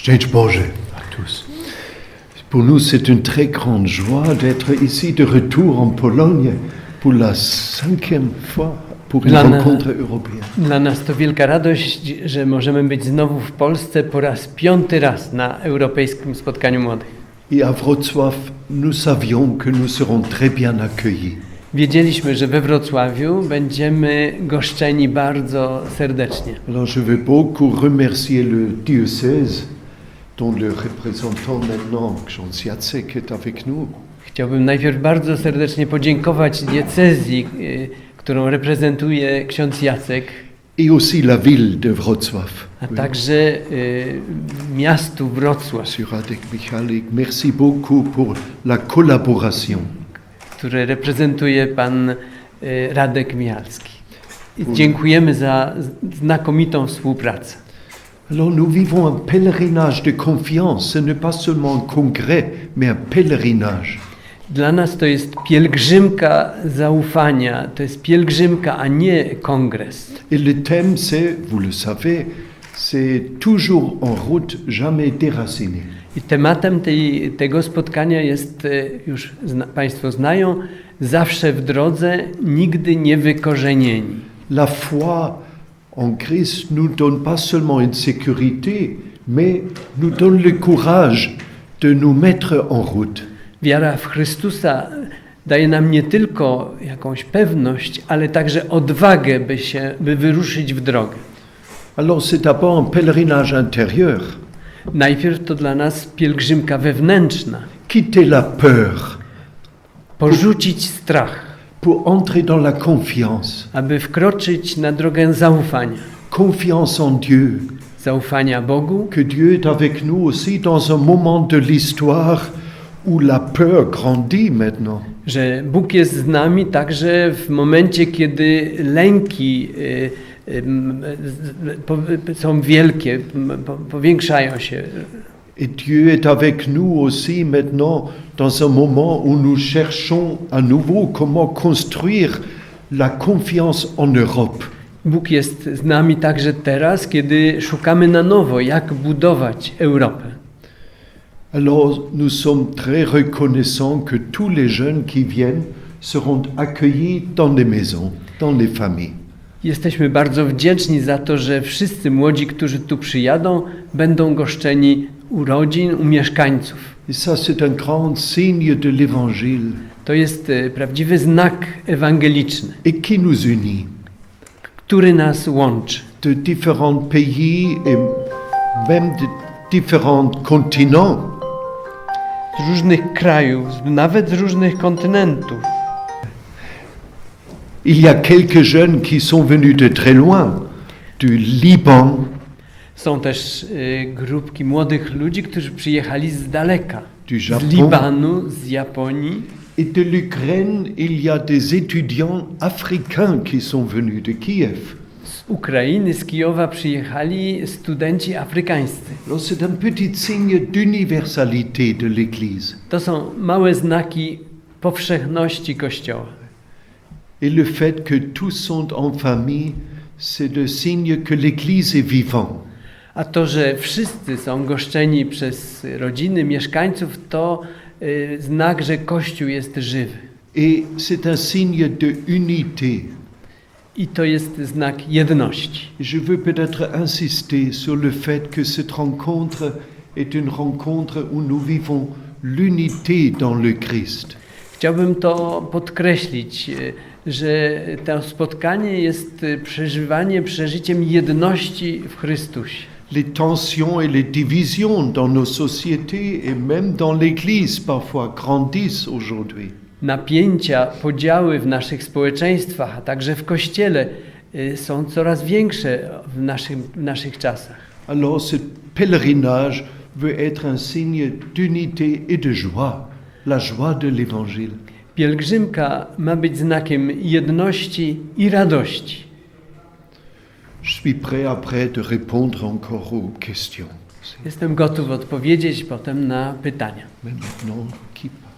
Szczęść Boże à tous. Pour nous, c'est une très grande joie d'être ici de retour en Pologne pour la 5e fois pour une rencontre européenne. Dla nas to wielka radość, że możemy być znowu w Polsce po raz 5. raz na europejskim spotkaniu młodych. Et à Wrocław, nous savions que nous serons très bien accueillis. Wiedzieliśmy, że we Wrocławiu będziemy goszczeni bardzo serdecznie. Alors je veux beaucoup remercier le diocèse dont le représentant maintenant, Ksiądz Jacek, est avec nous. Chciałbym najpierw bardzo serdecznie podziękować diecezji, którą reprezentuje ksiądz Jacek, Et aussi la ville de Wrocław. a także miastu Wrocław, Monsieur Radek Michalik, merci beaucoup pour la collaboration. które reprezentuje pan Radek Michalski. I dziękujemy za znakomitą współpracę. Alors nous vivons un pèlerinage de confiance, ce n'est pas seulement un congrès, mais un pèlerinage. Dla nas to jest pielgrzymka zaufania, to jest pielgrzymka, a nie kongres. Et le thème c'est, vous le savez, c'est toujours en route, jamais déraciné. I tematem tego spotkania jest, już Państwo znają, zawsze w drodze, nigdy nie wykorzenieni. La foi en Christ nous donne pas seulement une sécurité, mais nous donne le courage de nous mettre en route. Wiara w Chrystusa daje nam nie tylko jakąś pewność, ale także odwagę, by wyruszyć w drogę. Alors c'est d'abord un pèlerinage intérieur. Najpierw to dla nas pielgrzymka wewnętrzna. Quitter la peur Porzucić strach, pour entrer dans la confiance. aby wkroczyć na drogę zaufania. Confiance en Dieu. Zaufania Bogu, Que Dieu est avec nous aussi dans un moment de l'histoire où la peur grandit maintenant. że Bóg jest z nami także w momencie, kiedy lęki są wielkie, powiększają się. Et Dieu est avec nous aussi maintenant dans un moment où nous cherchons à nouveau comment construire la confiance en Europe. Bóg jest z nami także teraz, kiedy szukamy na nowo, jak budować Europę. Alors nous sommes très reconnaissants que tous les jeunes qui viennent seront accueillis dans les maisons, dans les familles. Jesteśmy bardzo wdzięczni za to, że wszyscy młodzi, którzy tu przyjadą, będą goszczeni u rodzin, u mieszkańców. Et ça c'est un grand signe de l'évangile. To jest prawdziwy znak ewangeliczny, Et qui nous unit który nas łączy. de différents pays et même de différents continents. Z różnych krajów, nawet z różnych kontynentów. Il y a quelques jeunes qui sont venus de très loin, du Liban, Są też grupki młodych ludzi, którzy przyjechali z daleka. du Z Japon Libanu, z Japonii. et de l'Ukraine. Il y a des étudiants africains qui sont venus de Kiev. Z Ukrainy, z Kijowa przyjechali studenci afrykańscy. Alors c'est un petit signe d'universalité de l'Église. To są małe znaki powszechności Kościoła. Et le fait que tous sont en famille, c'est le signe que l'Église est vivante. A to, że wszyscy są goszczeni przez rodziny, mieszkańców, to znak, że Kościół jest żywy. Et c'est un signe de unité. I to jest znak jedności. Je veux peut-être insister sur le fait que cette rencontre est une rencontre où nous vivons l'unité dans le Christ. Chciałbym to podkreślić, że to spotkanie jest przeżyciem jedności w Chrystusie. Les tensions et les divisions dans nos sociétés et même dans l'Église parfois grandissent aujourd'hui. Napięcia, podziały w naszych społeczeństwach, a także w Kościele są coraz większe w naszych czasach. Alors ce pèlerinage veut être un signe d'unité et de joie, la joie de l'Évangile. Pielgrzymka ma być znakiem jedności i radości. Je suis prêt après de répondre encore aux questions. Jestem gotów odpowiedzieć potem na pytania. Mais maintenant, qui parle?